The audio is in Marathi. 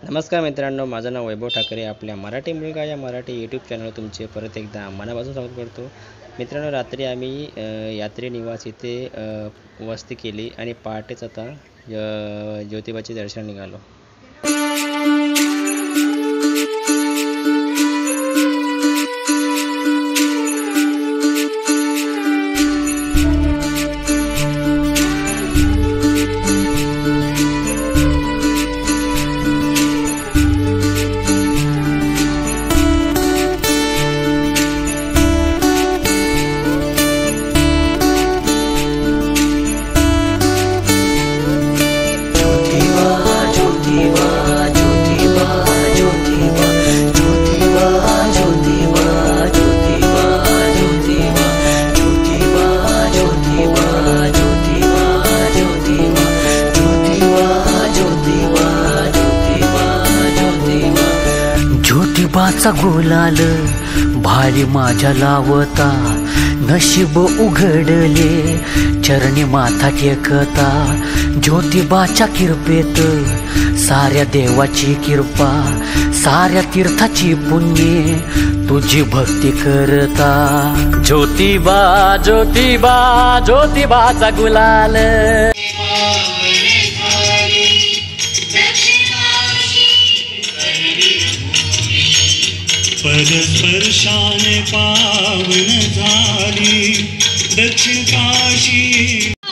नमस्कार मित्रांनो, माझं नाव वैभव ठाकरे. आपल्या मराठी मुलगा या मराठी यूट्यूब चॅनल तुमचे परत एकदा मनापासून स्वागत करतो. मित्रांनो, रात्री आम्ही यात्री निवास इथे वस्ती केली आणि पहाटेच आता ज्योतिबाचे दर्शन निघालो. ज्योतिबाचा गुलाल भारी माझ्या लावता, नशीब उघडले चरणी माथा टेकता. ज्योतिबाच्या कृपेत साऱ्या देवाची कृपा, साऱ्या तीर्थाची पुण्य तुझी भक्ती करता. ज्योतिबा ज्योतिबा ज्योतिबाचा गुलाल. पदस्पर्शाने पावन झाली दक्षिण काशी.